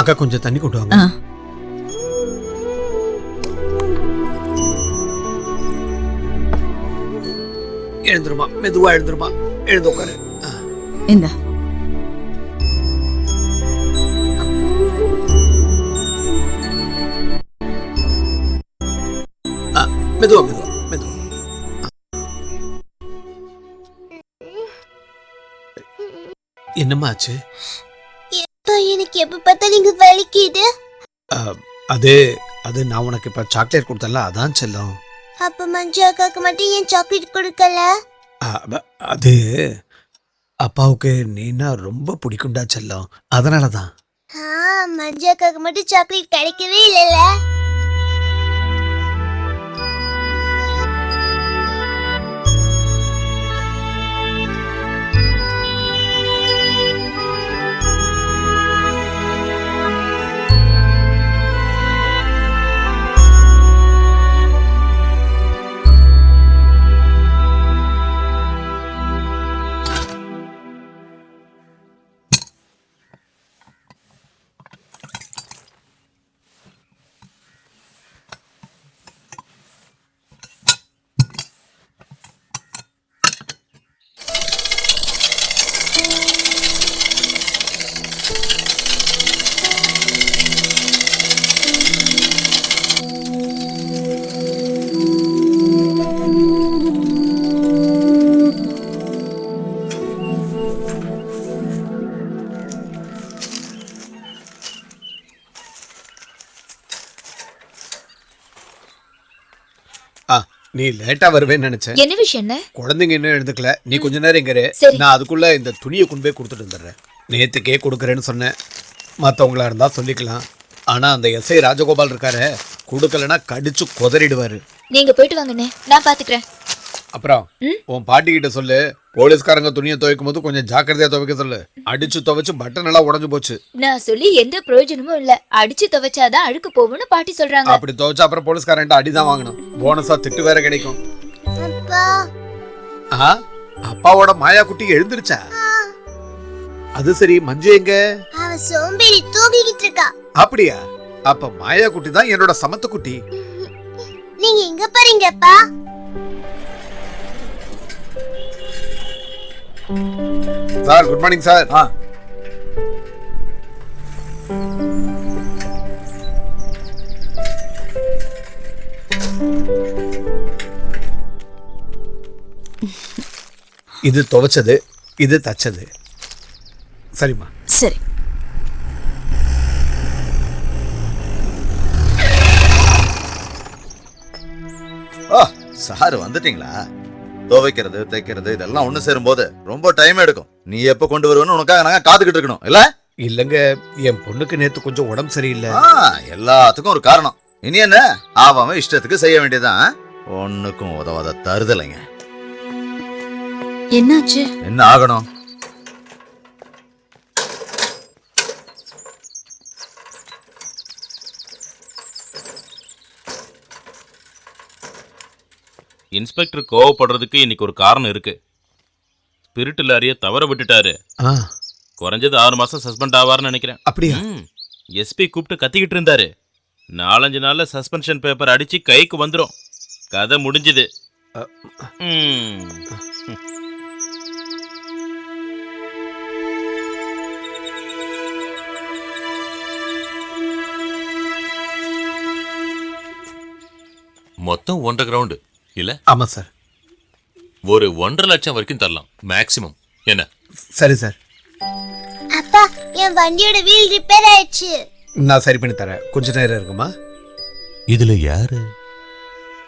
அக்கா கொஞ்சம் தண்ணி கொண்டு வாங்க. எழுந்துருமா, மெதுவா எழுந்துருமா, எழுந்து உட்காரு. இந்த மெதுவா மெதுவா மெதுவா. என்னம்மா ஆச்சு? எனக்கு எப்ப பார்த்தாலும் இங்க வலிக்குது. அது அது நான் உனக்கு இப்ப சாக்லேட் கொடுத்தல, அதான் செல்லம். அப்ப மஞ்சு அக்காக்கு மட்டும் ஏன் சாக்லேட் கொடுக்கல? அது அப்பாவுக்கு நீனா ரொம்ப பிடிக்கும்டா செல்லம், அதனாலதான். மஞ்சு அக்காக்கு மட்டும் சாக்லேட் கிடைக்கவே இல்லைல்ல. நீ லேட்டா வருவேன்னு நினைச்சேன். என்ன விஷயம்? குழந்தைங்க இன்னும் எழுந்துக்கல, நீ கொஞ்ச நேரம் இங்க இரு. நான் அதுக்குள்ள இந்த துணியை கொண்டு போய் கொடுத்துட்டு வந்துடுறேன். நேத்துக்கே கொடுக்குறேன்னு சொன்னேன், மற்றவங்களா இருந்தா சொல்லிக்கலாம். ஆனா அந்த எஸ்ஐ ராஜகோபால் இருக்காரு, கொடுக்கலன்னா கடிச்சு கொதறிடுவாரு. நீங்க போயிட்டு வாங்கண்ணே, நான் பாத்துக்கிறேன். அப்புறம் உன் பாட்டி கிட்ட சொல்லு, போலீஸ்காரங்க துணியை துவைக்கும் போது கொஞ்சம் ஜாக்கிரதையா துவைக்க சொல்லு. அடிச்சு துவைச்சு பட்டன் எல்லாம் உடஞ்சு போச்சு. நான் சொல்லி எந்த பிரயோஜனமும் இல்ல. அடிச்சு துவைச்சாதான் அழுக்கு போகும்னு பாட்டி சொல்றாங்க. அப்படி துவைச்சா அப்புறம் போலீஸ்காரன்ட்ட அடிதான் வாங்கணும், போனஸா திட்டு வேற கிடைக்கும். அப்பாவோட மாயா குட்டி எழுந்திருச்சா? அது சரி, மஞ்சு எங்க? அவ சோம்பேறி தூங்கிட்டு இருக்கா. அப்படியா? அப்ப மாயா குட்டி தான் என்னோட சமத்து குட்டி. நீங்க எங்க போறீங்கப்பா? Sir, good morning sir. இது துவைச்சது, இது தச்சது. சரிம்மா. சரி. சார் வந்துட்டீங்களா? துவைக்கிறது தைக்கிறது இதெல்லாம் ஒண்ணு சேரும் போது ரொம்ப டைம் எடுக்கும். நீ எப்ப கொண்டு வருவன்னு உனக்காக நாங்க காத்துக்கிட்டு இருக்கணும் இல்ல? இல்லங்க, என் பொண்ணுக்கு நேத்து கொஞ்சம் உடம்பு சரியில்லை. எல்லாத்துக்கும் ஒரு காரணம். இனி என்ன, அவன் இஷ்டத்துக்கு செய்ய வேண்டியதான். ஒண்ணுக்கும் உதவாத தருதலைங்க. என்னாச்சு? என்ன ஆகணும்? இன்ஸ்பெக்டர் கோவப்படுறதுக்கு இன்னைக்கு ஒரு காரணம் இருக்கு. ஸ்பிரிட் லாரிய தவற விட்டுட்டாரு. குறைஞ்சது 6 மாசம் சஸ்பெண்ட் ஆவார்னு நினைக்கிறேன். அப்படியா? எஸ்பி கூப்பிட்டு கத்திக்கிட்டு இருந்தாரு. 4-5 நாள்ல சஸ்பென்ஷன் பேப்பர் அடிச்சு கைக்கு வந்துரும். கதை முடிஞ்சுது. மொத்தம் 1.5 கிரவுண்ட் இல்ல? ஆமா சார். ஒரு 1.5 லட்சம் வரைக்கும் தரலாம் மேக்ஸிமம். என்ன? சரி சார். அப்பா, என் வண்டியோட வீல் ரிப்பேர் ஆயிடுச்சு. நான் சரி பண்ணி தரேன், கொஞ்ச நேரம் இருக்குமா? இதுல யாரு?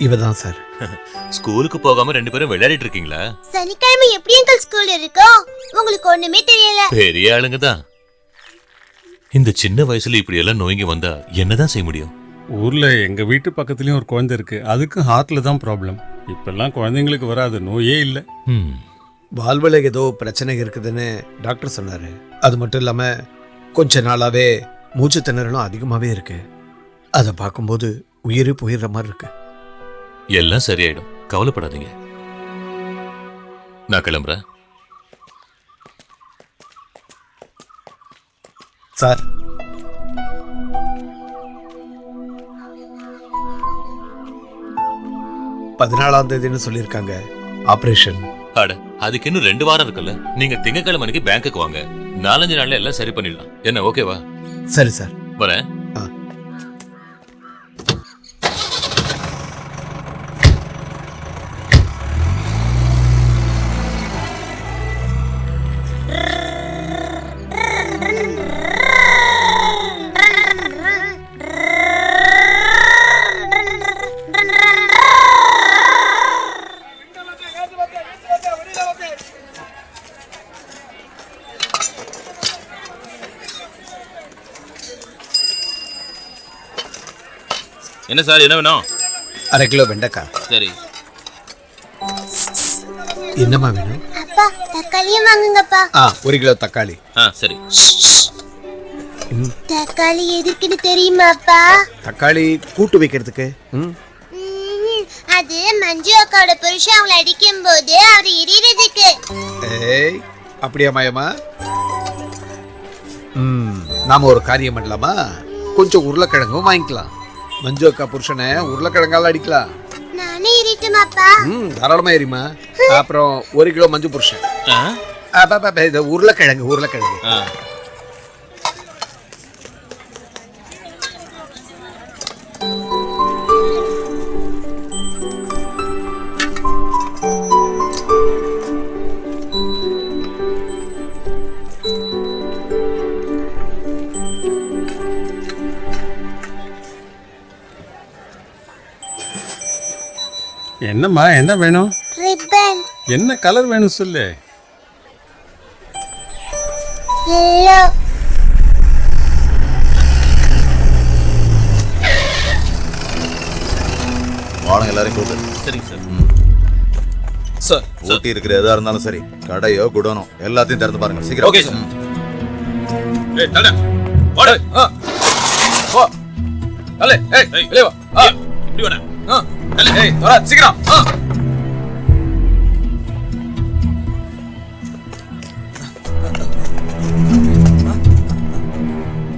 இவதான் சார். ஸ்கூலுக்கு போகாம 2 பேரும் விளையாடிட்டு இருக்கீங்களா? சனிக்கிழமை எப்படி எங்கள் ஸ்கூல் இருக்கும்? உங்களுக்கு ஒண்ணுமே தெரியல. பெரிய ஆளுங்க தான். இந்த சின்ன வயசுல இப்படி எல்லாம் நோய்ங்க வந்தா என்னதான் செய்ய முடியும்? ஊர்ல எங்க வீட்டு பக்கத்துலயும் ஒரு குழந்தை இருக்கு, அதுக்கு ஹார்ட்ல தான் ப்ராப்ளம். இப்பெல்லாம் குழந்தைங்களுக்கு வராது நோயே இல்லை. வாழ்வுல ஏதோ பிரச்சனை இருக்குதுன்னு டாக்டர் சொன்னாரு. அது மட்டும் இல்லாம கொஞ்ச நாளாவே மூச்சு திணறலும் அதிகமாவே இருக்கு. அதை பார்க்கும்போது உயிரே போயிடுற மாதிரி இருக்கு. எல்லாம் சரியாயிடும், கவலைப்படாதீங்க. நான் கிளம்புறேன். சார், 14ஆம் தேதின்னு சொல்லியிருக்காங்க ஆபரேஷன். அட அதுக்கு இன்னும் 2 வாரம் இருக்குல்ல. நீங்க திங்கக்கிழமை அன்னைக்கு பேங்க்குக்கு வாங்க. 4-5 நாள்ல எல்லாம் சரி பண்ணிடலாம். என்ன ஓகேவா? சரி சார். வரேன். என்ன சார், என்ன வேணும்? 1/2 கிலோ வெண்டைக்காய். சரி. என்னம்மா வேணும்? அப்பா தக்காளியும் வாங்குங்கப்பா. 1 கிலோ தக்காளி. சரி. தக்காளி எதுக்குன்னு தெரியுமாப்பா? தக்காளி கூட்டு வைக்கிறதுக்கு. அது மஞ்சு அக்காவோட புருஷன் அவங்களை அடிக்கும் போது அவர் எரியறதுக்கு. ஏய், அப்படியா மாயம்மா? நாம ஒரு காரியம் பண்ணலாமா? கொஞ்சம் உருளைக்கிழங்கும் வாங்கிக்கலாம். மஞ்சு அக்கா புருஷனை உருளைக்கிழங்கால அடிக்கலாம். நானே எரியட்டுமாப்பா? தாராளமா எரியுமா. அப்புறம் 1 கிலோ மஞ்சு புருஷன். இது உருளைக்கிழங்கு. என்னம்மா, என்ன வேணும்? ரிப்பன். என்ன கலர் வேணும் சொல்லு. எல்லோ. வாங்க எல்லாரும் கூப்பிடு. சரிங்க சார். சார், ஊட்டி இருக்கிற எதா இருந்தாலும் சரி, கடையோ குடோனோ எல்லாத்தையும் திறந்து பாருங்க சீக்கிரம். Okay sir. ஏய் தல. ஓடு. ஓ. தல. ஏய், வெளிய வா. இப்படி வாடா. தல. ஏய், வர சீக்கிரம்.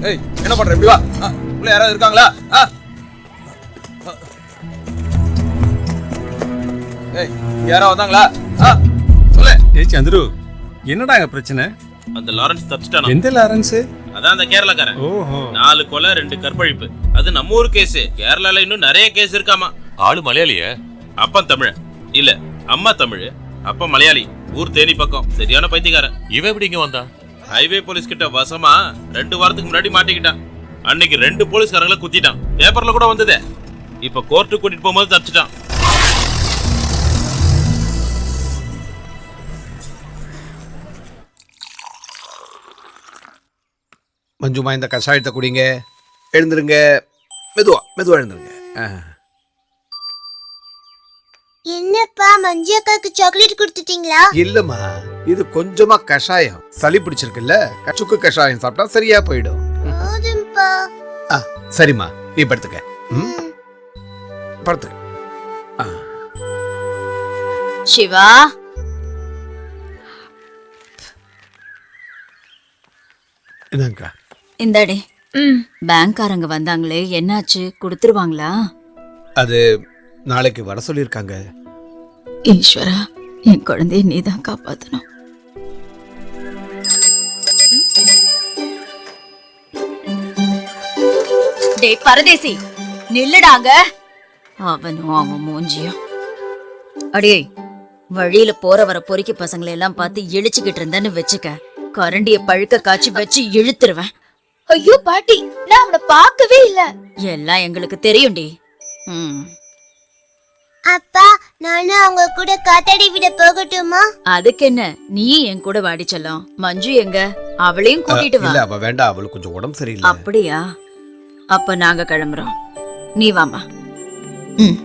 ஏய், என்ன பண்ற? இப்படி வா. உள்ள யாராவது இருக்காங்களா? ஏய், யாரோ வந்தாங்களா? சொல்லு. ஏய் சந்துரு, என்னடா அங்க பிரச்சனை? அந்த லாரன்ஸ் தப்பிச்சிட்டானா? எந்த லாரன்ஸ்? அதான் அந்த கேரளாக்காரன். ஓஹோ. 4 கொலை 2 கற்பழிப்பு. அது நம்ம ஊர் கேஸ். கேரளால இன்னும் நிறைய கேஸ் இருக்காமா. ஆளு மலையாளியா? அப்பன் தமிழ் இல்ல, அம்மா தமிழ். அப்பா மலையாளி. ஊர் தேனி பக்கம். சரியான பைத்தியக்காரன். இவன் எப்படி இங்க வந்தா? ஹைவே போலீஸ் கிட்ட வசமா 2 வாரத்துக்கு முன்னாடி மாட்டிக்கிட்டான். அன்னைக்கு 2 போலீஸ்காரங்களை குத்திட்டான். பேப்பர்ல கூட வந்ததே. இப்ப கோர்ட்டுக்கு கூட்டிட்டு போகும்போது தப்பிச்சிட்டான். மஞ்சுமா, இந்த கஷாயத்தை குடிங்க. எழுந்துருங்க. மெதுவா எழுந்துருங்க. என்னப்பா, மஞ்சு அக்காவுக்கு சாக்லேட் கொடுத்துட்டீங்களா? இல்லம்மா, இது கொஞ்சமா கஷாயம். சளி பிடிச்சிருக்குல்ல, சுக்கு கஷாயம் சாப்பிட்டா சரியா போயிடும். போதும்பா. சரிம்மா, நீ படுத்துக்க. படுத்துக்க. சிவா, என்னங்கக்கா? இந்தாடி. பேங்க்காரங்க வந்தாங்களே, என்னாச்சு? கொடுத்துருவாங்களா? அது நாளைக்கு வர சொல்லியிருக்காங்க. ஈஸ்வரா, என் குழந்தைய நீதான் காப்பாத்தணும். டேய் பரதேசி, நில்லுடாங்க. அவனும் அவன் மூஞ்சியும். அடியே, வழியில போற வர பொறுக்கி பசங்களை எல்லாம் பார்த்து இழிச்சுக்கிட்டு இருந்தேன்னு வச்சுக்க, கரண்டிய பழுக்க காய்ச்சி வச்சு இழுத்துருவேன். ஐயோ பாட்டி, நான் அவனை பார்க்கவே இல்ல. எல்லாம் எங்களுக்கு தெரியும்டி. அப்பா, நானும் அவங்க கூட காத்தாடி விட போகட்டுமா? அதுக்கு என்ன, நீ என் கூட வாடி செல்லம். மஞ்சு எங்க? அவளையும் கூட்டிட்டு வா. இல்ல, அவ வேண்டாம், அவளுக்கு கொஞ்சம் உடம்பு சரியில்லை. அப்படியா? அப்ப நாங்க கிளம்புறோம். நீ வாமா. ம்.